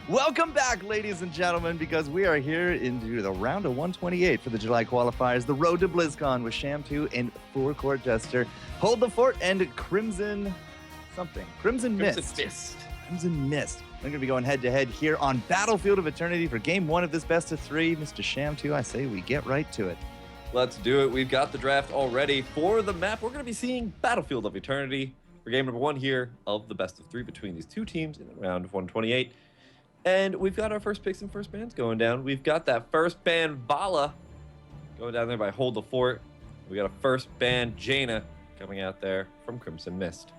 Welcome back, ladies and gentlemen, because we are here into the round of 128 for the July qualifiers, the road to Blizzcon with Sham 2 and FourCourtJester, Hold the Fort, and Crimson Mist. Crimson Mist. We're going to be going head-to-head here on Battlefield of Eternity for Game 1 of this best of 3. Mr. Sham 2, I say we get right to it. Let's do it. We've got the draft already for the map. We're going to be seeing Battlefield of Eternity for game number 1 here of the best of 3 between these two teams in the round of 128. And we've got our first picks and first bans going down. We've got that first ban, Vala, going down there by Hold the Fort. We got a first ban, Jaina, coming out there from Crimson Mist.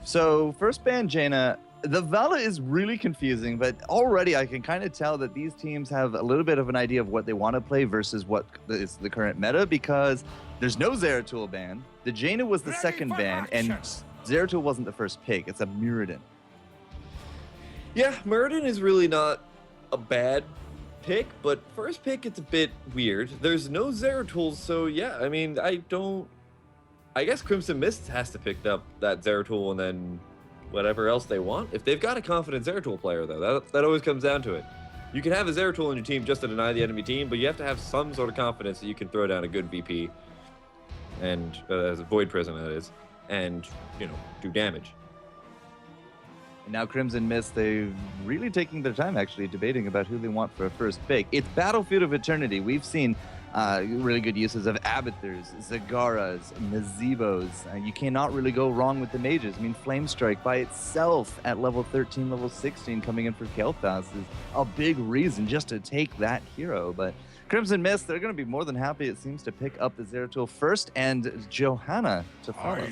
So, first ban, Jaina, the Vala is really confusing, but already I can kind of tell that these teams have a little bit of an idea of what they want to play versus what is the current meta, because there's no Zeratul ban. The Jaina was the second ban, and Zeratul wasn't the first pick. It's a Muradin. Yeah, Muradin is really not a bad pick, but first pick, it's a bit weird. There's no Zeratul, so yeah, I mean, I guess Crimson Mist has to pick up that Zeratul and then whatever else they want. If they've got a confident Zeratul player, though, that always comes down to it. You can have a Zeratul on your team just to deny the enemy team, but you have to have some sort of confidence that you can throw down a good VP, and as a Void Prism, that is, and, do damage. And now Crimson Mist, they're really taking their time, actually, debating about who they want for a first pick. It's Battlefield of Eternity. We've seen really good uses of Abathurs, Zagaras, Nazebos. You cannot really go wrong with the mages. I mean, Flamestrike by itself at level 13, level 16, coming in for Kel'Thas is a big reason just to take that hero. But Crimson Mist, they're going to be more than happy, it seems, to pick up the Zeratul first and Johanna to follow.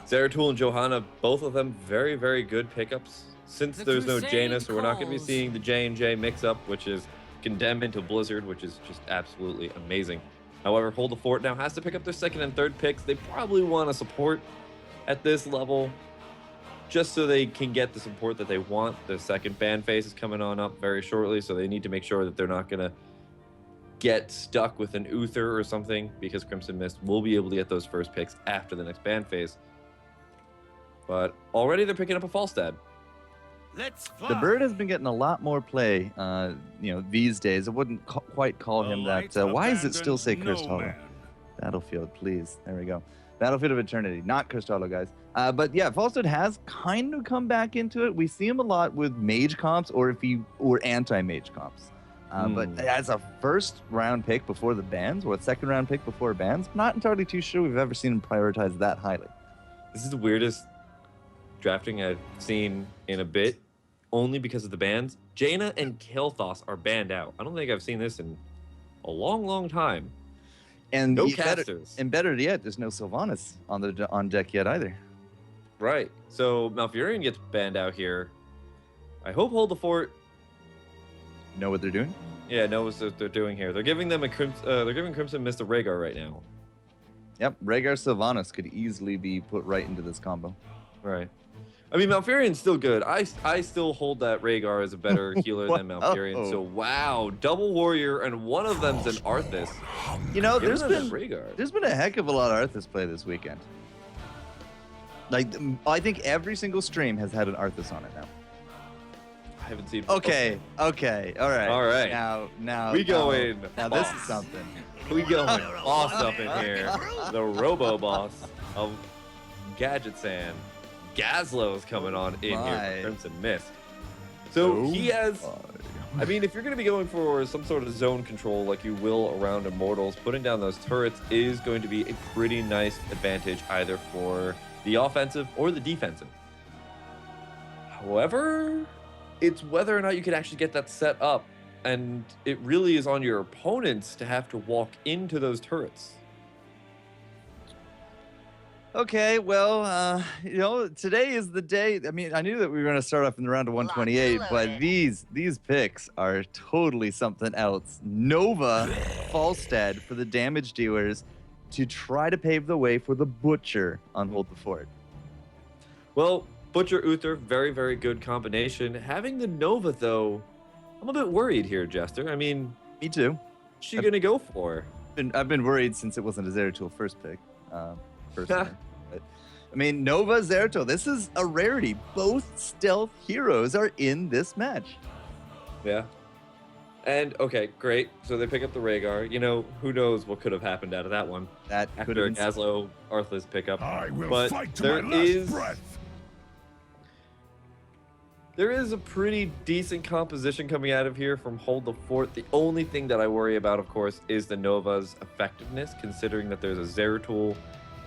Zeratul and Johanna, both of them very, very good pickups. Since there's no Jaina, so we're not going to be seeing the J&J mix-up, which is Condemn into Blizzard, which is just absolutely amazing. However, Hold the Fort now has to pick up their second and third picks. They probably want to support at this level just so they can get the support that they want. The second ban phase is coming on up very shortly, so they need to make sure that they're not going to get stuck with an Uther or something, because Crimson Mist will be able to get those first picks after the next ban phase. But already they're picking up a Falstad. The bird has been getting a lot more play, these days. I wouldn't quite call him that. Why does it still say Cursed Hollow? Battlefield, please. There we go. Battlefield of Eternity, not Cursed Hollow, guys. But yeah, Falstad has kind of come back into it. We see him a lot with mage comps or anti-mage comps. But as a first round pick before the bans, or a second round pick before bans, not entirely too sure we've ever seen him prioritize that highly. This is the weirdest drafting I've seen in a bit, only because of the bans. Jaina and Kel'Thas are banned out. I don't think I've seen this in a long, long time. And no casters. And better yet, there's no Sylvanas on deck yet either. Right. So Malfurion gets banned out here. I hope Hold the Fort know what they're doing. Yeah, know what they're doing here. They're giving them they're giving Crimson Mist a Rhaegar right now. Yep, Rhaegar Sylvanas could easily be put right into this combo. Right. I mean, Malfurion's still good. I still hold that Rhaegar as a better healer than Malfurion. So, wow. Double warrior, and one of them's an Arthas. There's been a heck of a lot of Arthas play this weekend. Like, I think every single stream has had an Arthas on it now. I haven't seen. Okay. All right. Now we go in. Now this is something. We going boss up in here. The Robo Boss of Gadget Sand. Gazlo's coming on in here for Crimson Mist. So he has, I mean, if you're going to be going for some sort of zone control like you will around Immortals, putting down those turrets is going to be a pretty nice advantage either for the offensive or the defensive. However, it's whether or not you can actually get that set up, and it really is on your opponents to have to walk into those turrets. Okay, well, today is the day. I mean, I knew that we were going to start off in the round of 128, but these picks are totally something else. Nova, Falstad for the damage dealers to try to pave the way for the Butcher on Hold the Fort. Well, Butcher Uther, very, very good combination. Having the Nova, though, I'm a bit worried here, Jester. I mean, me too. What's she going to go for? I've been worried since it wasn't a Zeratul first pick. Personally. But, I mean, Nova, Zeratul, this is a rarity. Both stealth heroes are in this match. Yeah. And, okay, great. So they pick up the Rhaegar. You know, who knows what could have happened out of that one That could after have been Gazlo Arthas pickup. I will But fight to there my last is breath. there is a pretty decent composition coming out of here from Hold the Fort. The only thing that I worry about, of course, is the Nova's effectiveness, considering that there's a Zeratul.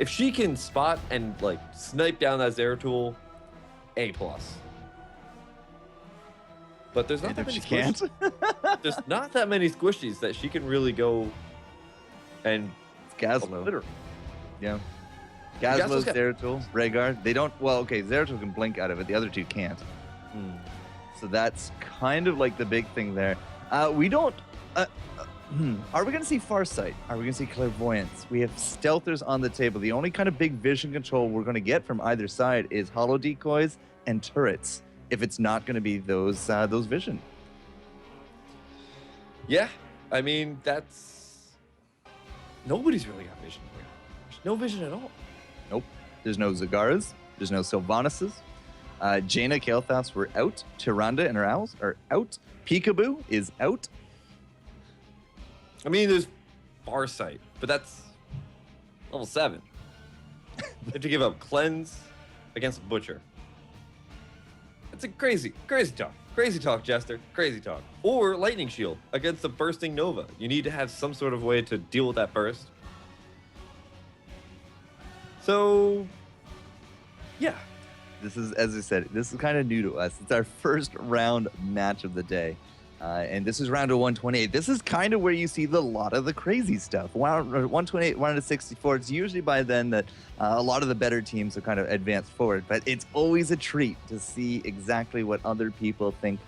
If she can spot and like snipe down that Zeratul, A+. But there's not that many she can't. There's not that many squishies that she can really go and It's Gazlo. obliterate. Yeah. Gazlo's Gazlo, got- Zeratul, Rhaegar. They don't. Well, okay, Zeratul can blink out of it. The other two can't. So that's kind of like the big thing there. We don't. Are we going to see Farsight? Are we going to see Clairvoyance? We have Stealthers on the table. The only kind of big vision control we're going to get from either side is Hollow Decoys and Turrets. If it's not going to be those vision. Yeah, I mean that's nobody's really got vision here. There's no vision at all. Nope. There's no Zagaras. There's no Sylvanuses. Jaina, Kael'thas were out. Tyrande and her owls are out. Peekaboo is out. I mean, there's Farsight, but that's level 7. You have to give up Cleanse against Butcher. It's a crazy talk. Crazy talk, Jester. Crazy talk. Or Lightning Shield against the Bursting Nova. You need to have some sort of way to deal with that burst. So, yeah. This is, as I said, this is kind of new to us. It's our first round match of the day. And this is round of 128. This is kind of where you see a lot of the crazy stuff. 128, 164. It's usually by then that a lot of the better teams have kind of advanced forward. But it's always a treat to see exactly what other people think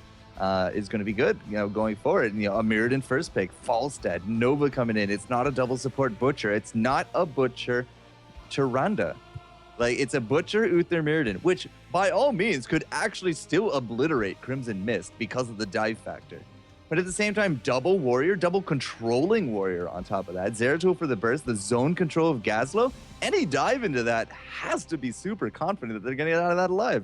is going to be good, going forward. A Mirrodin first pick, Falstad, Nova coming in. It's not a double support Butcher. It's not a Butcher Tyrande. Like, it's a Butcher Uther Mirrodin, which by all means could actually still obliterate Crimson Mist because of the dive factor. But at the same time, double warrior, double controlling warrior on top of that. Zeratul for the burst, the zone control of Gazlo. Any dive into that has to be super confident that they're going to get out of that alive.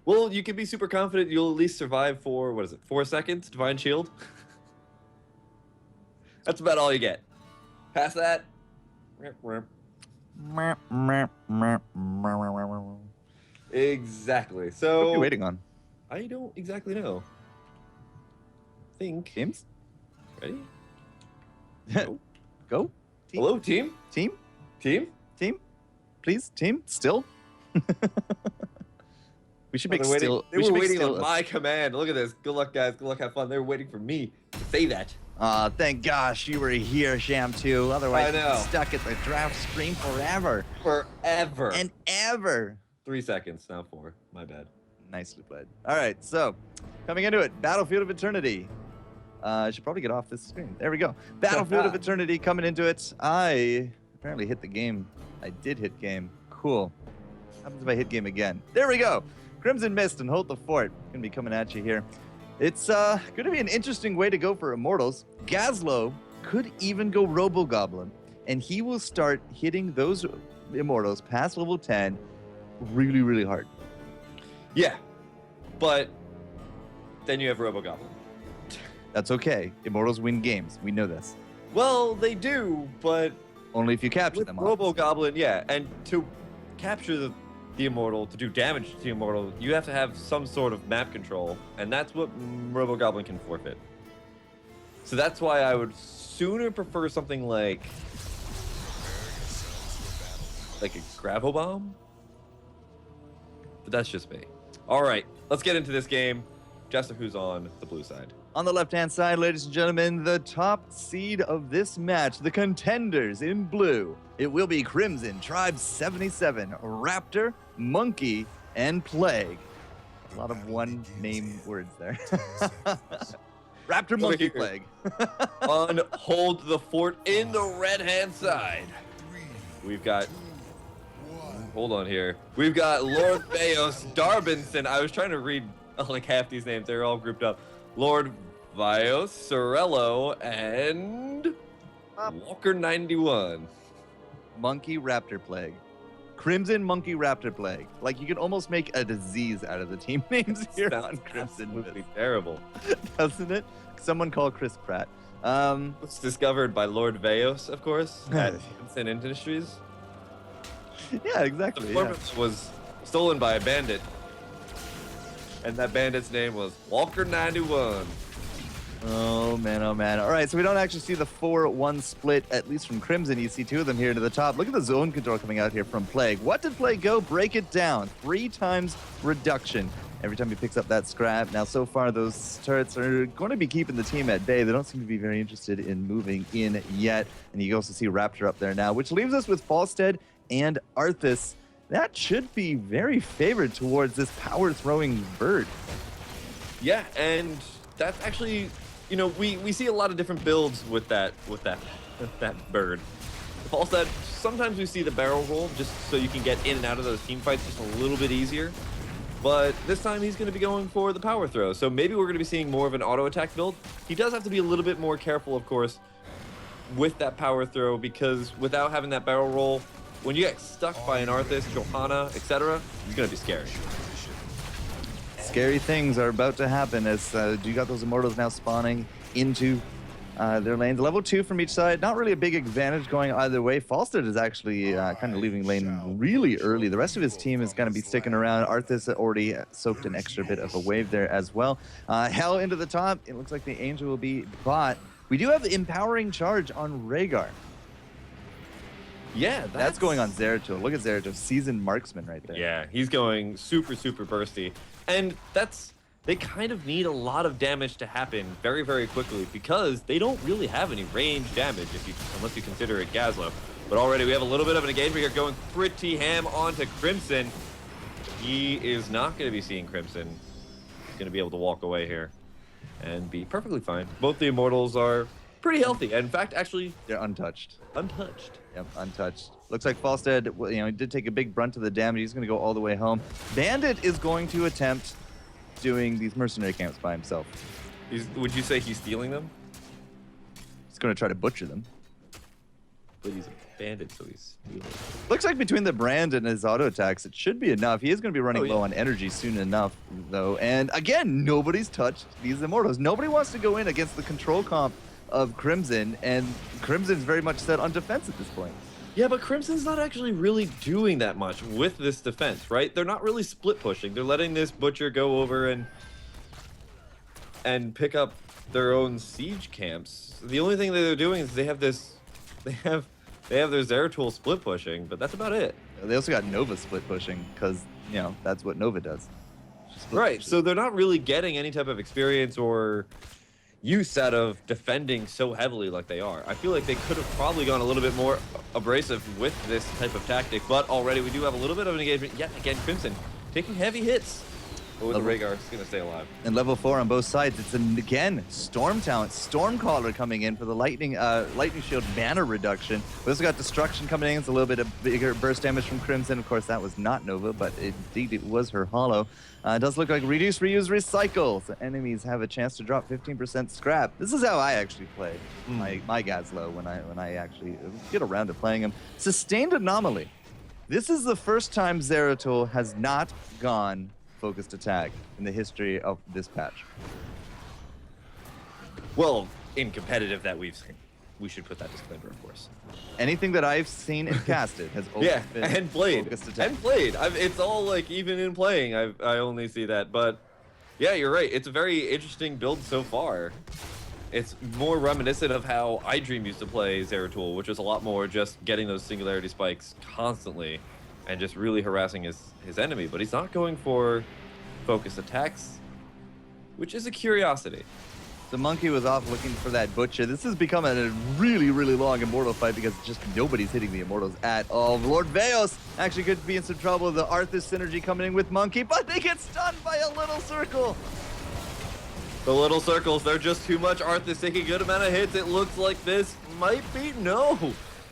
Well, you can be super confident you'll at least survive for, 4 seconds? Divine Shield? That's about all you get. Past that, exactly. So, What are you waiting on? I don't exactly know. Think. Teams? Ready? Go. Team. Hello, team? Team? Team? Team? Please? Team? Still? We should make They're waiting- still. They we should were make waiting still on a- my command. Look at this. Good luck, guys. Good luck. Have fun. They were waiting for me to say that. Thank gosh you were here, Sham 2. Otherwise, I know. you'd be stuck at the draft screen forever. Forever. And ever. 3 seconds, now 4. My bad. Nicely played. All right, so coming into it, Battlefield of Eternity. I should probably get off this screen. There we go. Battlefield of Eternity coming into it. I apparently hit the game. I did hit game. Cool. What happens if I hit game again? There we go. Crimson Mist and Hold the Fort. Gonna be coming at you here. It's gonna be an interesting way to go for Immortals. Gazlo could even go Robo-Goblin, and he will start hitting those Immortals past level 10 really, really hard. Yeah. But then you have Robo-Goblin. That's okay. Immortals win games. We know this. Well, they do, but Only if you capture with them. Robo-Goblin, yeah. And to capture the Immortal, to do damage to the Immortal, you have to have some sort of map control, and that's what Robo-Goblin can forfeit. So that's why I would sooner prefer something like a Gravel Bomb. But that's just me. All right, let's get into this game. Jester, who's on the blue side? On the left-hand side, ladies and gentlemen, the top seed of this match, the contenders in blue. It will be Crimson, Tribe 77, Raptor, Monkey, and Plague. A lot of one-name words there. Raptor, Monkey, here. Plague. On Hold the Fort in the red-hand side. We've got... Hold on here. We've got Lord Theos, Darbinson. I was trying to read like half these names. They're all grouped up. Lord Vios, Sorello, and Walker 91. Monkey, Raptor, Plague. Crimson Monkey Raptor Plague. Like, you can almost make a disease out of the team names here on Crimson Would be Mist. terrible. Doesn't it? Someone call Chris Pratt. It's discovered by Lord Veos, of course, at Crimson Industries. Yeah, The exactly. Yeah. performance was stolen by a bandit, and that bandit's name was Walker 91. Oh, man, oh, man. All right, so we don't actually see the 4-1 split, at least from Crimson. You see two of them here to the top. Look at the zone control coming out here from Plague. What did Plague go? Break it down. 3 times reduction every time he picks up that scrap. Now, so far, those turrets are going to be keeping the team at bay. They don't seem to be very interested in moving in yet. And you also see Raptor up there now, which leaves us with Falstead and Arthas. That should be very favored towards this power-throwing bird. Yeah, and that's actually, you know, we see a lot of different builds with that bird. Falstead, sometimes we see the barrel roll just so you can get in and out of those team fights just a little bit easier. But this time he's going to be going for the power throw. So maybe we're going to be seeing more of an auto attack build. He does have to be a little bit more careful, of course, with that power throw, because without having that barrel roll, when you get stuck by an Arthas, Johanna, etc., it's going to be scary. Scary things are about to happen as you got those Immortals now spawning into their lanes. Level 2 from each side. Not really a big advantage going either way. Falstead is actually kind of leaving lane really early. The rest of his team is going to be sticking around. Arthas already soaked an extra bit of a wave there as well. Hell into the top. It looks like the Angel will be bought. We do have Empowering Charge on Rhaegar. Yeah, That's going on Zeratul. Look at Zeratul, seasoned marksman right there. Yeah, he's going super, super bursty. And they kind of need a lot of damage to happen very, very quickly because they don't really have any range damage unless you consider it Gazlo. But already we have a little bit of an engagement here going pretty ham onto Crimson. He is not going to be seeing Crimson. He's going to be able to walk away here and be perfectly fine. Both the Immortals are pretty healthy. And in fact, actually, They're untouched. untouched. Yep, untouched. Looks like Falstead, well, he did take a big brunt of the damage. He's going to go all the way home. Bandit is going to attempt doing these mercenary camps by himself. Would you say he's stealing them? He's going to try to butcher them. But he's a bandit, so he's stealing. Looks like between the brand and his auto attacks, it should be enough. He is going to be running low on energy soon enough, though. And again, nobody's touched these Immortals. Nobody wants to go in against the control comp of Crimson, and Crimson's very much set on defense at this point. Yeah, but Crimson's not actually really doing that much with this defense, right? They're not really split pushing. They're letting this Butcher go over and pick up their own siege camps. The only thing that they're doing is they have their Zeratul split pushing, but that's about it. They also got Nova split pushing because, that's what Nova does. Right, so they're not really getting any type of experience or use out of defending so heavily like they are. I feel like they could have probably gone a little bit more abrasive with this type of tactic, but already we do have a little bit of an engagement. Yet again, Crimson taking heavy hits. But with the Rhaegar, it's going to stay alive. And level 4 on both sides. It's again Storm talent, Stormcaller coming in for the lightning shield mana reduction. We also got destruction coming in. It's a little bit of bigger burst damage from Crimson. Of course, that was not Nova, but indeed it was her hollow. It does look like reduce, reuse, recycle. So enemies have a chance to drop 15% scrap. This is how I actually play my Gazlo when I actually get around to playing him. Sustained Anomaly. This is the first time Zeratul has not gone focused attack in the history of this patch. Well, in competitive that we've seen. We should put that disclaimer, of course. Anything that I've seen and casted has always been and played. focused attack. And played. It's all like, even in playing, I only see that. But yeah, you're right. It's a very interesting build so far. It's more reminiscent of how iDream used to play Zeratul, which was a lot more just getting those singularity spikes constantly and just really harassing his enemy. But he's not going for focused attacks, which is a curiosity. The monkey was off looking for that butcher. This has become a really, really long Immortal fight because just nobody's hitting the Immortals at all. Lord Veos actually could be in some trouble. The Arthas synergy coming in with Monkey, but they get stunned by a little circle. The little circles, they're just too much. Arthas taking a good amount of hits. It looks like this might be... No!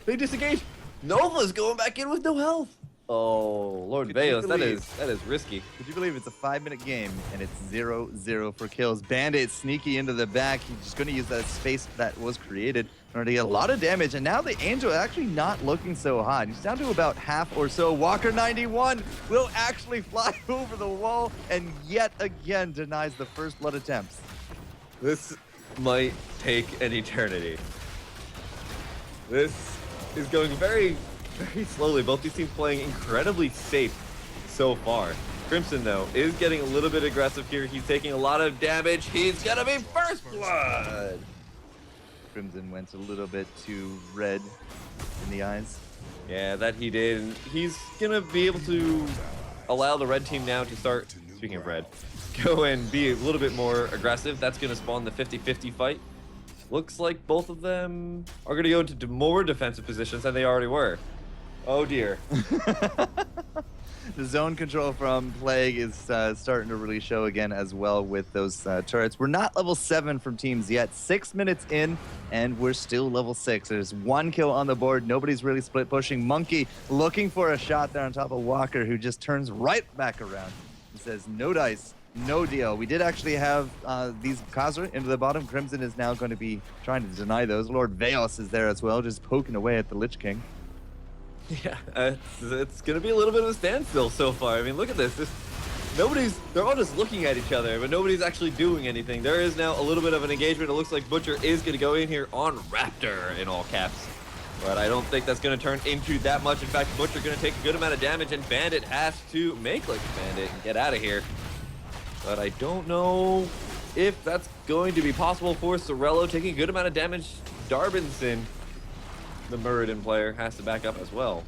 They disengage. Nova's going back in with no health. Oh, Lord Veos, that is risky. Could you believe it's a 5-minute game and it's 0-0 for kills? Bandit sneaky into the back. He's just going to use that space that was created Starting to get a lot of damage, and now the Angel actually not looking so hot. He's down to about half or so. Walker 91 will actually fly over the wall and yet again denies the first blood attempts. This might take an eternity. This is going very, very slowly. Both these teams playing incredibly safe so far. Crimson, though, is getting a little bit aggressive here. He's taking a lot of damage. He's gonna be first blood. Crimson went a little bit too red in the eyes. Yeah, that he did. He's gonna be able to allow the red team now to start, speaking of red, go and be a little bit more aggressive. That's gonna spawn the 50-50 fight. Looks like both of them are gonna go into more defensive positions than they already were. Oh dear. The zone control from Plague is starting to really show again as well with those turrets. We're not level 7 from teams yet. 6 minutes in, and we're still level 6. There's 1 kill on the board. Nobody's really split pushing. Monkey looking for a shot there on top of Walker, who just turns right back around and says, no dice, no deal. We did actually have these Khazra into the bottom. Crimson is now going to be trying to deny those. Lord Veos is there as well, just poking away at the Lich King. Yeah, it's gonna be a little bit of a standstill so far. I mean, look at this. They're all just looking at each other, but nobody's actually doing anything. There is now a little bit of an engagement. It looks like Butcher is gonna go in here on Raptor in all caps. But I don't think that's gonna turn into that much. In fact, Butcher gonna take a good amount of damage, and Bandit has to make like a bandit and get out of here. But I don't know if that's going to be possible for Sorello taking a good amount of damage. Darbinson, the Muradin player, has to back up as well.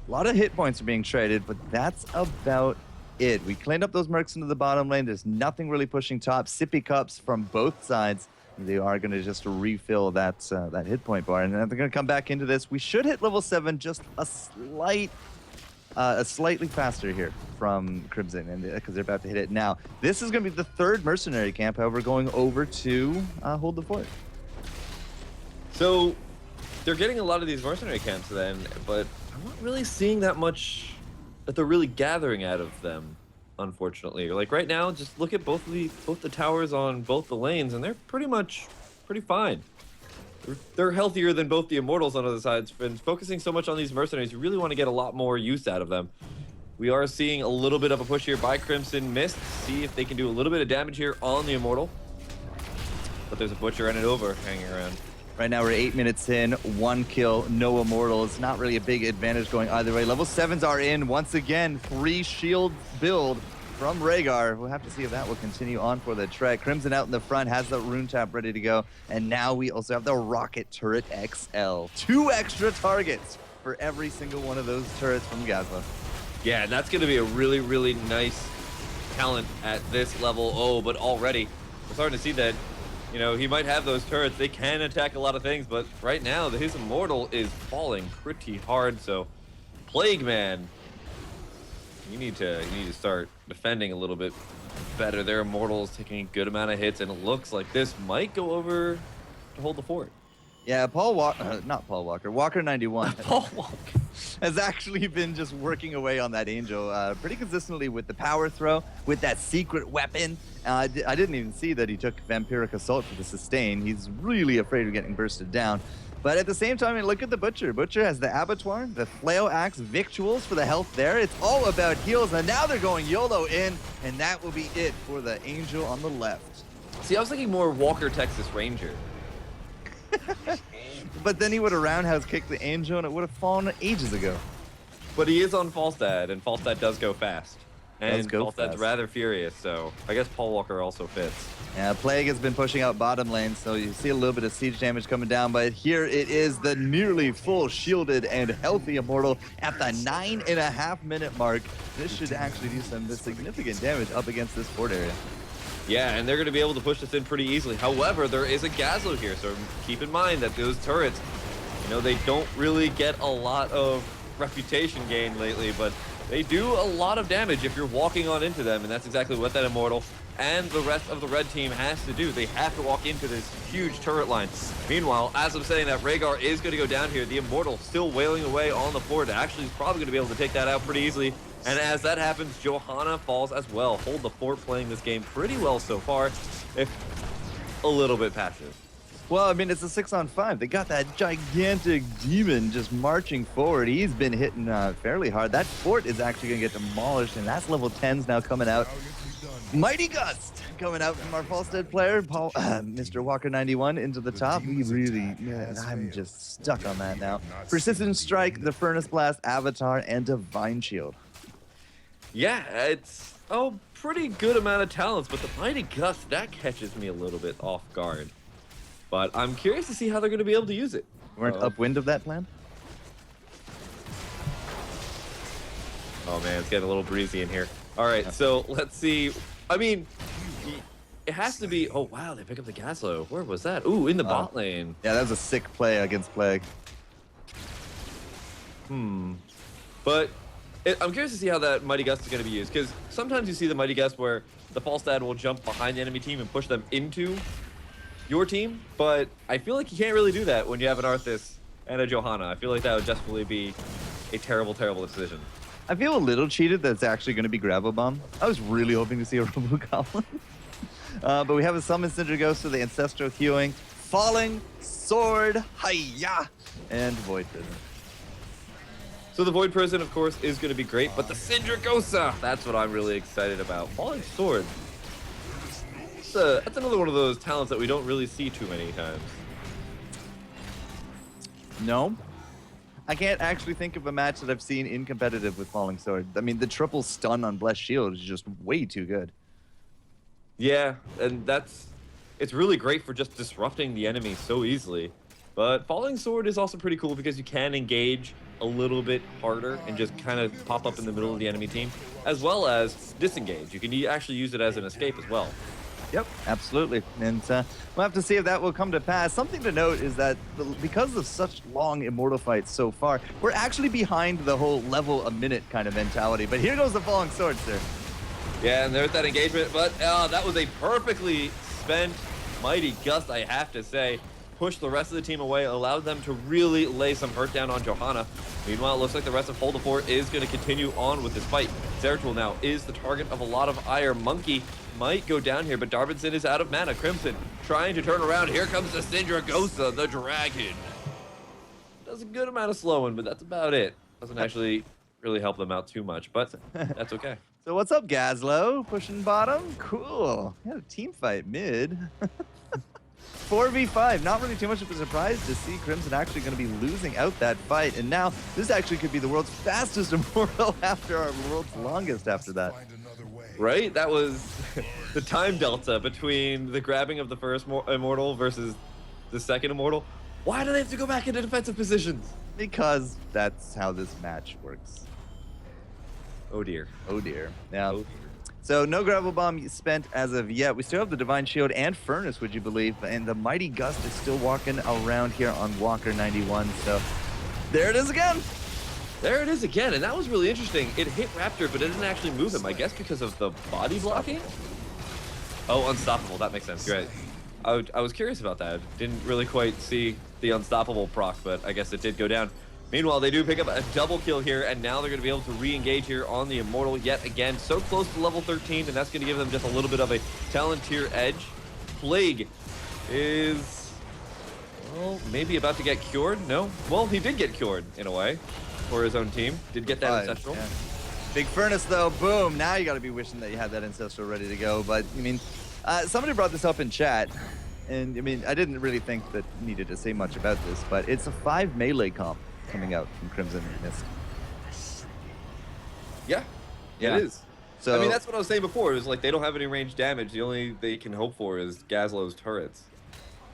A lot of hit points are being traded, but that's about it. We cleaned up those mercs into the bottom lane. There's nothing really pushing top. Sippy cups from both sides. They are going to just refill that that hit point bar, and then they're going to come back into this. We should hit level 7 just a slightly faster here from Crimson, and because they're about to hit it now. This is going to be the 3rd mercenary camp, however, going over to hold the fort. So they're getting a lot of these mercenary camps then, but I'm not really seeing that much that they're really gathering out of them, unfortunately. Like right now, just look at both the towers on both the lanes, and they're pretty fine. They're healthier than both the Immortals on other sides. And focusing so much on these mercenaries, you really want to get a lot more use out of them. We are seeing a little bit of a push here by Crimson Mist. See if they can do a little bit of damage here on the Immortal. But there's a Butcher and an Over hanging around. Right now we're 8 minutes in, 1 kill, no Immortal. It's not really a big advantage going either way. Level 7s are in once again. 3 shield build from Rhaegar. We'll have to see if that will continue on for the trek. Crimson out in the front, has the rune tap ready to go. And now we also have the Rocket Turret XL. 2 extra targets for every single one of those turrets from Gazla. Yeah, and that's going to be a really, really nice talent at this level. Oh, but already we're starting to see that, you know, he might have those turrets. They can attack a lot of things, but right now his Immortal is falling pretty hard. So, Plague Man, you need to start defending a little bit better. Their Immortal is taking a good amount of hits, and it looks like this might go over to hold the fort. Yeah, not Paul Walker. Walker 91. Paul Walker has actually been just working away on that Angel pretty consistently with the power throw, with that secret weapon. I didn't even see that he took Vampiric Assault for the sustain. He's really afraid of getting bursted down. But at the same time, I mean, look at the Butcher. Butcher has the Abattoir, the Flail Axe, Victuals for the health there. It's all about heals, and now they're going YOLO in, and that will be it for the Angel on the left. See, I was thinking more Walker Texas Ranger. But then he would have roundhouse kicked the Angel, and it would have fallen ages ago. But he is on Falstad, and Falstad does go fast. And Falstad's fast. Rather furious, so I guess Paul Walker also fits. Yeah, Plague has been pushing out bottom lane, so you see a little bit of siege damage coming down, but here it is, the nearly full shielded and healthy Immortal at the 9.5 minute mark. This should actually do some significant damage up against this fort area. Yeah, and they're going to be able to push this in pretty easily. However, there is a Gazlo here, so keep in mind that those turrets, you know, they don't really get a lot of reputation gain lately, but they do a lot of damage if you're walking on into them, and that's exactly what that Immortal and the rest of the red team has to do. They have to walk into this huge turret line. Meanwhile, as I'm saying that, Rhaegar is going to go down here. The Immortal still wailing away on the fort. Actually, he's probably going to be able to take that out pretty easily. And as that happens, Johanna falls as well. Hold the fort playing this game pretty well so far, if a little bit passive. Well, I mean, it's a 6-on-5. They got that gigantic demon just marching forward. He's been hitting fairly hard. That fort is actually going to get demolished, and that's level 10s now coming out. Mighty Gust coming out from our Falstead player, Mr. Walker 91 into the top. We really, I'm just stuck on that now. Persistent Strike, the Furnace Blast, Avatar, and Divine Shield. Yeah, it's a pretty good amount of talents, but the Mighty Gust, that catches me a little bit off guard. But I'm curious to see how they're going to be able to use it. Weren't upwind of that plan? Oh man, it's getting a little breezy in here. All right, so let's see. I mean, it has to be. Oh wow, they pick up the Gaslow. Where was that? Ooh, in the bot lane. Yeah, that was a sick play against Plague. But I'm curious to see how that Mighty Gust is going to be used, because sometimes you see the Mighty Gust where the Falstad will jump behind the enemy team and push them into your team, but I feel like you can't really do that when you have an Arthas and a Johanna. I feel like that would definitely be a terrible, terrible decision. I feel a little cheated that it's actually going to be Gravel Bomb. I was really hoping to see a Robo Goblin. But we have a Summon Cinder Ghost for the Ancestral Healing, Falling Sword, Hiya, and Void Prison. So the Void Prison, of course, is going to be great, but the Syndragosa, that's what I'm really excited about. Falling Sword. That's another one of those talents that we don't really see too many times. No. I can't actually think of a match that I've seen in competitive with Falling Sword. I mean, the triple stun on Blessed Shield is just way too good. Yeah, and it's really great for just disrupting the enemy so easily. But Falling Sword is also pretty cool because you can engage a little bit harder and just kind of pop up in the middle of the enemy team, as well as disengage. You can actually use it as an escape as well. Yep, absolutely. And we'll have to see if that will come to pass. Something to note is that because of such long Immortal fights so far, we're actually behind the whole level a minute kind of mentality. But here goes the Falling Sword, sir. Yeah, and there's that engagement, but that was a perfectly spent Mighty Gust, I have to say. Pushed the rest of the team away, allowed them to really lay some hurt down on Johanna. Meanwhile, it looks like the rest of Hold the Fort is going to continue on with this fight. Zeratul now is the target of a lot of ire. Monkey might go down here, but Darvinson is out of mana. Crimson trying to turn around. Here comes the Syndragosa, the dragon. Does a good amount of slowing, but that's about it. Doesn't actually really help them out too much, but that's okay. So what's up, Gaslow? Pushing bottom? Cool. We had a team fight mid. 4v5. Not really too much of a surprise to see Crimson actually going to be losing out that fight. And now this actually could be the world's fastest Immortal after our world's longest after that. Right? That was the time delta between the grabbing of the first Immortal versus the second Immortal. Why do they have to go back into defensive positions? Because that's how this match works. Oh dear. Oh dear. Now, Oh dear. so no Gravel Bomb spent as of yet. We still have the Divine Shield and Furnace, would you believe? And the Mighty Gust is still walking around here on Walker 91. So there it is again. There it is again, and that was really interesting. It hit Raptor, but it didn't actually move him, I guess because of the body blocking? Oh, Unstoppable, that makes sense. You're right. I was curious about that. Didn't really quite see the Unstoppable proc, but I guess it did go down. Meanwhile, they do pick up a double kill here, and now they're going to be able to re-engage here on the Immortal yet again. So close to level 13, and that's going to give them just a little bit of a talent tier edge. Plague is, well, maybe about to get cured? No? Well, he did get cured, in a way, for his own team. Did get that Ancestral. Yeah. Big Furnace, though. Boom. Now you got to be wishing that you had that Ancestral ready to go. But, I mean, somebody brought this up in chat. And, I mean, I didn't really think that needed to say much about this, but it's a 5 melee comp coming out from Crimson Mist. Yeah, Yeah. it is. So, I mean, that's what I was saying before. It was like they don't have any range damage. The only they can hope for is Gaslow's turrets.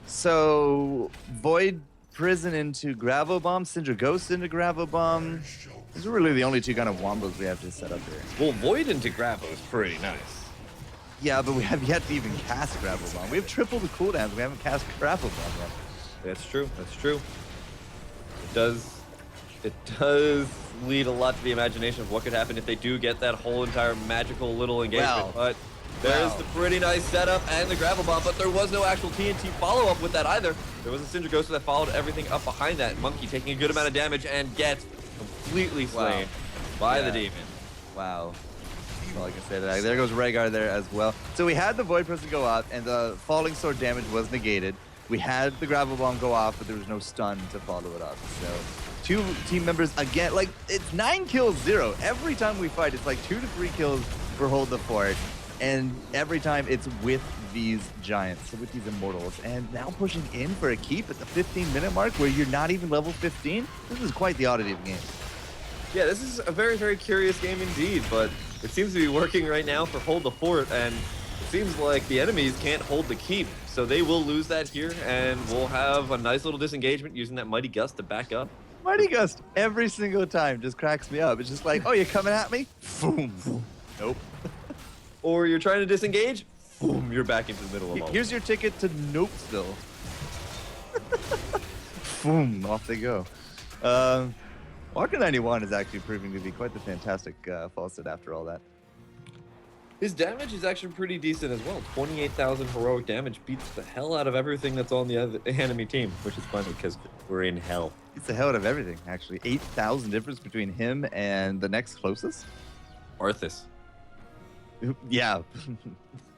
So, Void Prison into Gravel Bomb, Syndra Ghost into Gravel Bomb. These are really the only two kind of wombos we have to set up here. Well, Void into Gravo is pretty nice. Yeah, but we have yet to even cast Gravel Bomb. We have triple the cooldowns. We haven't cast Gravel Bomb yet. That's true. That's true. It does lead a lot to the imagination of what could happen if they do get that whole entire magical little engagement. Wow. But there's the pretty nice setup and the Gravel Bomb, but there was no actual TNT follow-up with that either. There was a Syndra Ghost that followed everything up behind that. Monkey taking a good amount of damage and gets completely slain by the demon. Wow. That's all I can say to that. There goes Rhaegar there as well. So we had the Void Prison go up, and the Falling Sword damage was negated. We had the gravel bomb go off, but there was no stun to follow it up. So 2 team members again, like it's 9 kills 0. Every time we fight, it's like 2 to 3 kills for hold the fort. And every time it's with these giants, so with these immortals. And now pushing in for a keep at the 15-minute mark where you're not even level 15. This is quite the oddity of the game. Yeah, this is a very, very curious game indeed, but it seems to be working right now for hold the fort, and it seems like the enemies can't hold the keep, so they will lose that here, and we'll have a nice little disengagement using that Mighty Gust to back up. Mighty Gust every single time just cracks me up. It's just like, oh, you're coming at me? Boom. Nope. Or you're trying to disengage? Boom, you're back into the middle of all. Here's your ticket to Nopesville. Boom, off they go. Walker 91 is actually proving to be quite the fantastic falset after all that. His damage is actually pretty decent as well. 28,000 heroic damage beats the hell out of everything that's on the other enemy team, which is funny because we're in hell. Beats the hell out of everything, actually. 8,000 difference between him and the next closest. Arthas. Yeah.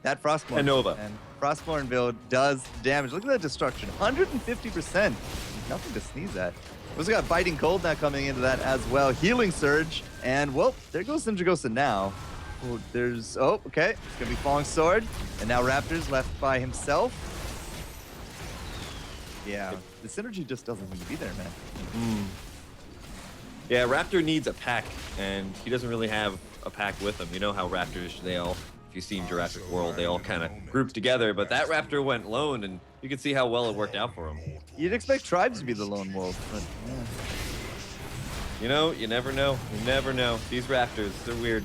That Frostborn. And Nova. And Frostborn build does damage. Look at that destruction. 150%. Nothing to sneeze at. We also got Biting Cold now coming into that as well. Healing Surge. And, well, there goes Sindragosa now. Oh, there's... Oh, okay. It's going to be Falling Sword. And now Raptor's left by himself. Yeah. The synergy just doesn't seem to be there, man. Yeah, Raptor needs a pack, and he doesn't really have a pack with him. You know how Raptors, they all... If you've seen Jurassic World, they all kind of grouped together, but that Raptor went lone, and you can see how well it worked out for him. You'd expect Tribes to be the lone wolf, but yeah. You know, you never know. You never know. These Raptors, they're weird.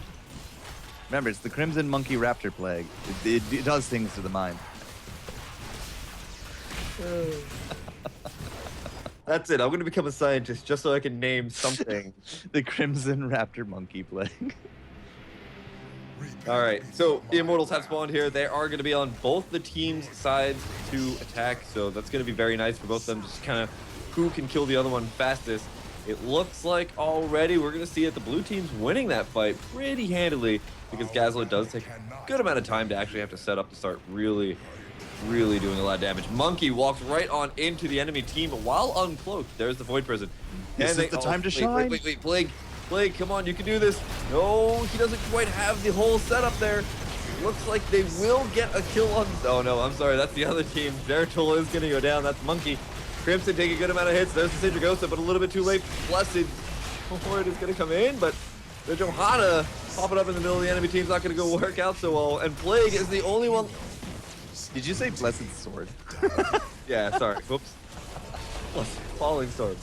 Remember, it's the Crimson Monkey Raptor Plague. It does things to the mind. That's it. I'm going to become a scientist just so I can name something. The Crimson Raptor Monkey Plague. All right, so the Immortals have spawned here. They are going to be on both the team's sides to attack, so that's going to be very nice for both of them, just kind of who can kill the other one fastest. It looks like already we're going to see that the blue team's winning that fight pretty handily because Gazlowe does take a good amount of time to actually have to set up to start really doing a lot of damage. Monkey walks right on into the enemy team while uncloaked. There's the Void Prison. This is the time to shine. Wait, Plague, come on, you can do this. No, he doesn't quite have the whole setup there. Looks like they will get a kill on... Oh no, I'm sorry, that's the other team. Zeratul is gonna go down, that's Monkey. Crimson taking a good amount of hits. There's the Sindragosa, but a little bit too late. Blessed Horde is gonna come in, but the Johanna popping up in the middle of the enemy team's not gonna go work out so well. And Plague is the only one... Did you say Blessed Sword? Yeah, sorry, whoops. Falling Sword.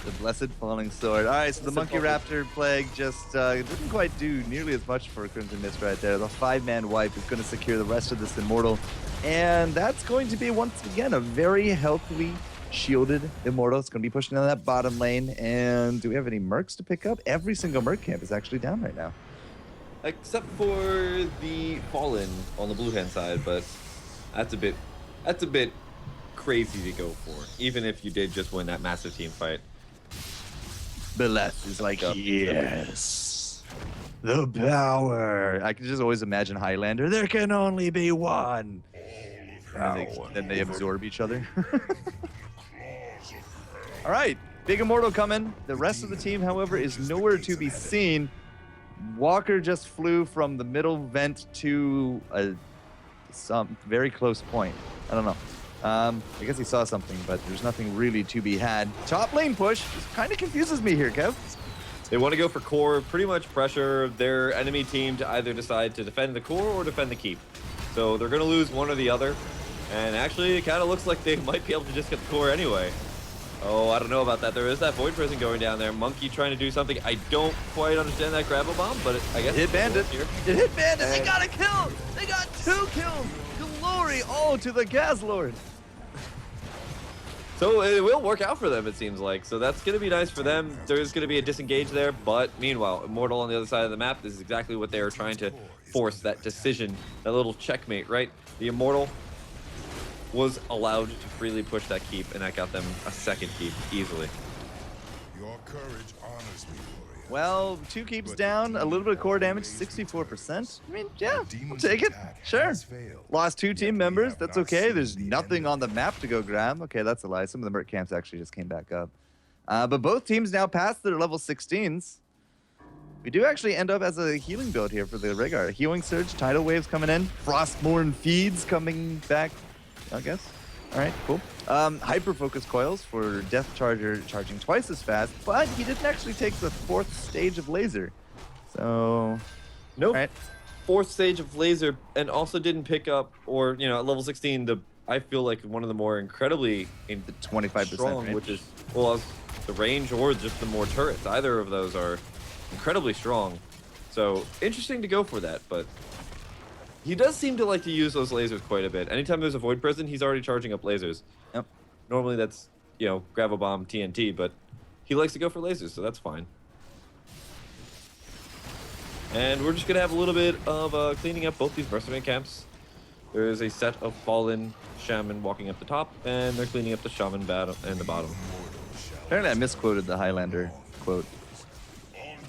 The Blessed Falling Sword. All right, so the Monkey Raptor Plague just didn't quite do nearly as much for Crimson Mist right there. The 5-man wipe is going to secure the rest of this Immortal. And that's going to be, once again, a very healthily shielded Immortal. It's going to be pushing down that bottom lane. And do we have any Mercs to pick up? Every single Merc camp is actually down right now. Except for the Fallen on the blue hand side, but that's a bit crazy to go for, even if you did just win that massive team fight. Beleth is like, yes, the power. I can just always imagine Highlander. There can only be one. Then they absorb each other. All right, big Immortal coming. The rest of the team, however, is nowhere to be seen. Walker just flew from the middle vent to some very close point. I don't know. I guess he saw something, but there's nothing really to be had. Top lane push just kind of confuses me here, Kev. They want to go for core, pretty much pressure their enemy team to either decide to defend the core or defend the keep. So they're going to lose one or the other. And actually, it kind of looks like they might be able to just get the core anyway. Oh, I don't know about that. There is that Void Prison going down there. Monkey trying to do something. I don't quite understand that Gravel Bomb, but I guess it hit Bandit. Here. It hit Bandit. They got a kill. They got 2 kills. Glory all to the Gas Lord. So it will work out for them, it seems like. So that's going to be nice for them. There's going to be a disengage there, but meanwhile, Immortal on the other side of the map, this is exactly what they are trying to force, that decision, that little checkmate, right? The Immortal was allowed to freely push that keep, and that got them a second keep easily. Your courage honors me, warrior. Well, 2 keeps down, a little bit of core damage, 64%. I mean, yeah, we'll take it. Sure. Lost 2 team members. That's okay. There's nothing on the map to go grab. Okay, that's a lie. Some of the Merc camps actually just came back up. But both teams now passed their level 16s. We do actually end up as a healing build here for the Rhaegar. Healing Surge, Tidal Waves coming in, Frostborn Feeds coming back, I guess. All right, cool. Hyper Focus Coils for Death Charger charging twice as fast, but he didn't actually take the 4th stage of Laser. So, nope. Right. 4th stage of Laser, and also didn't pick up, or, you know, at level 16, I feel like one of the more incredibly the 25% strong, range. which is, well, the range or just the more turrets. Either of those are incredibly strong. So, interesting to go for that, but he does seem to like to use those lasers quite a bit. Anytime there's a Void Prison, he's already charging up lasers. Yep. Normally that's, you know, Gravel Bomb, TNT, but he likes to go for lasers, so that's fine. And we're just going to have a little bit of cleaning up both these mercenary camps. There is a set of Fallen Shaman walking up the top, and they're cleaning up the Shaman battle in the bottom. Apparently I misquoted the Highlander quote.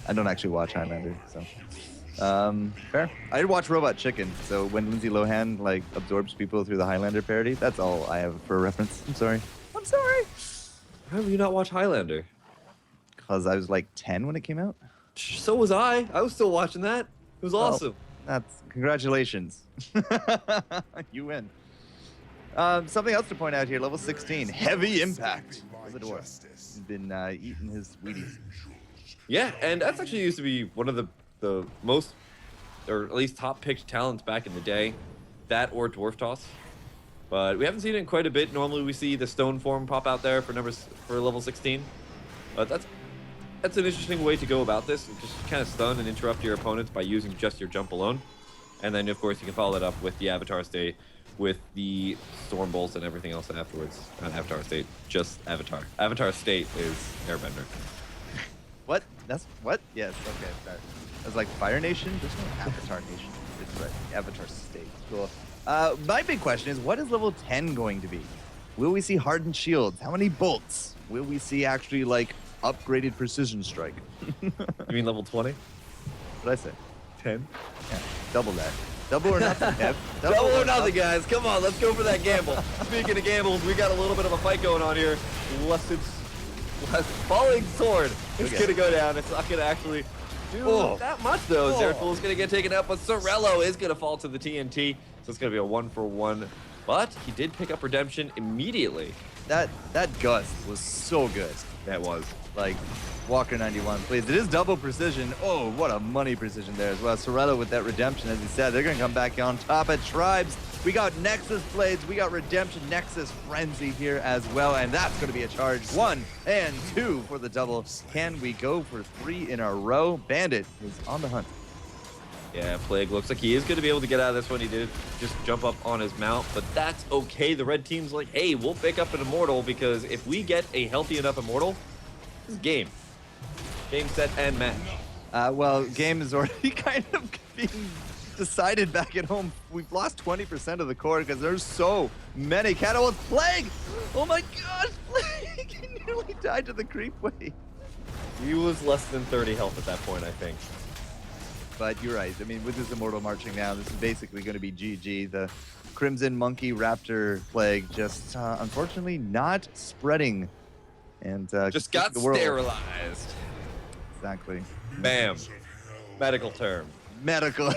I don't actually watch Highlander, so. Fair. I did watch Robot Chicken, so when Lindsay Lohan like absorbs people through the Highlander parody, that's all I have for reference. I'm sorry. I'm sorry. Why have you not watched Highlander? Because I was like 10 when it came out. So was I. I was still watching that. It was awesome. That's congratulations. You win. Something else to point out here, level 16, Heavy Impact. The dwarf. He's been eating his Wheaties. Yeah, and that's actually used to be one of the most, or at least top picked talents back in the day. That or Dwarf Toss. But we haven't seen it in quite a bit. Normally we see the Stone form pop out there for level 16. But that's an interesting way to go about this. Just kind of stun and interrupt your opponents by using just your jump alone. And then of course you can follow that up with the Avatar State, with the Storm Bolts and everything else afterwards. Not Avatar State, just Avatar. Avatar State is Airbender. What? That's what? Yes, okay, sorry. I was like, Fire Nation? There's no Avatar Nation. It's right. Avatar State. Cool. My big question is, what is level 10 going to be? Will we see hardened shields? How many bolts? Will we see actually, like, upgraded precision strike? You mean level 20? What did I say? 10? Yeah, double that. Double or nothing, Kev. Double or nothing, guys. Come on, let's go for that gamble. Speaking of gambles, we got a little bit of a fight going on here. Falling Sword is going to go down. It's not going to actually do that much, though. Zeratul is going to get taken out, but Sorello is going to fall to the TNT. So it's going to be a 1-for-1. But he did pick up Redemption immediately. That gust was so good. That was. Like, Walker 91, please. It is double precision. Oh, what a money precision there as well. Sorello with that Redemption, as he said. They're going to come back on top at Tribes. We got Nexus Blades. We got Redemption Nexus Frenzy here as well. And that's going to be a charge. 1 and 2 for the double. Can we go for 3 in a row? Bandit is on the hunt. Yeah, Plague looks like he is going to be able to get out of this one. He did just jump up on his mount, but that's okay. The red team's like, hey, we'll pick up an Immortal, because if we get a healthy enough Immortal, this is game. Game, set, and match. Well, game is already kind of being decided back at home. We've lost 20% of the core because there's so many catapults. Plague! Oh my gosh, Plague! He nearly died to the creep wave. He was less than 30 health at that point, I think. But you're right. I mean, with this Immortal marching down, this is basically going to be GG. The Crimson Monkey Raptor Plague just, unfortunately, not spreading. And just got sterilized. Exactly. Bam. Medical term. Medical.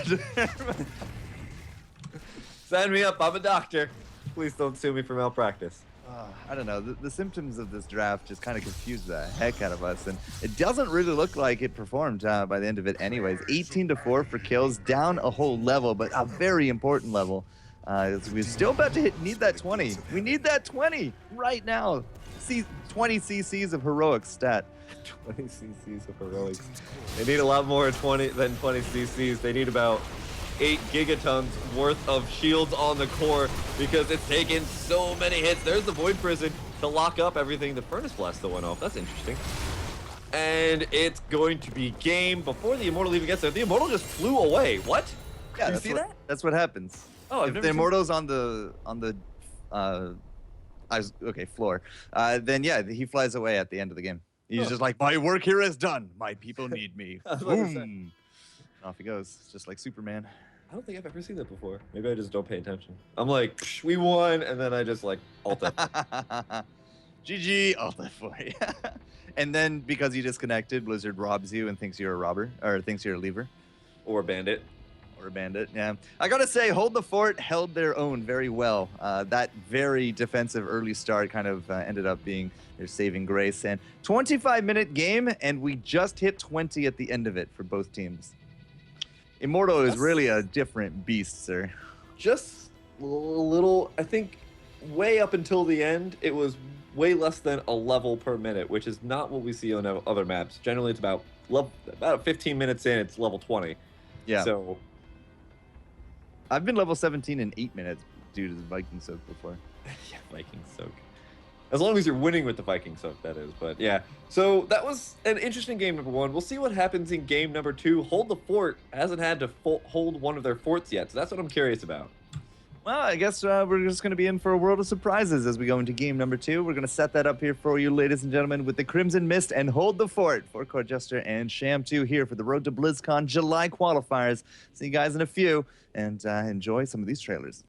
Sign me up. I'm a doctor. Please don't sue me for malpractice. I don't know. The symptoms of this draft just kind of confused the heck out of us, and it doesn't really look like it performed by the end of it anyways. 18-4 for kills, down a whole level, but a very important level. We're still about to need that 20. We need that 20 right now. 20 CCs of heroic stat. 20 CCs of heroics. They need a lot more than 20 CCs. They need about 8 gigatons worth of shields on the core, because it's taken so many hits. There's the Void Prison to lock up everything. The Furnace Blast still went off. That's interesting. And it's going to be game before the Immortal even gets there. The Immortal just flew away. What? Yeah, Did you see that? That's what happens. Oh, if the Immortal's on the floor, then yeah, he flies away at the end of the game. He's just like, my work here is done. My people need me. I was about to say. Boom. Off he goes, just like Superman. I don't think I've ever seen that before. Maybe I just don't pay attention. I'm like, Psh, we won, and then I just like alt F4. GG, alt F4. And then because you disconnected, Blizzard robs you and thinks you're a robber, or thinks you're a leaver. Or a bandit. Or a bandit, yeah. I gotta say, Hold the Fort held their own very well. That very defensive early start kind of ended up being their saving grace. And 25-minute game, and we just hit 20 at the end of it for both teams. Immortal is really a different beast, sir. Just a little, I think, way up until the end, it was way less than a level per minute, which is not what we see on other maps. Generally, it's about 15 minutes in, it's level 20. Yeah. So I've been level 17 in 8 minutes due to the Viking Soak before. yeah, Viking Soak. As long as you're winning with the Viking Soak, that is. But yeah, so that was an interesting game number 1. We'll see what happens in game number 2. Hold the Fort hasn't had to hold one of their forts yet, so that's what I'm curious about. Well, I guess we're just going to be in for a world of surprises as we go into game number 2. We're going to set that up here for you, ladies and gentlemen, with the Crimson Mist and Hold the Fort. FourCourtJester and Sham 2 here for the Road to BlizzCon July qualifiers. See you guys in a few, and enjoy some of these trailers.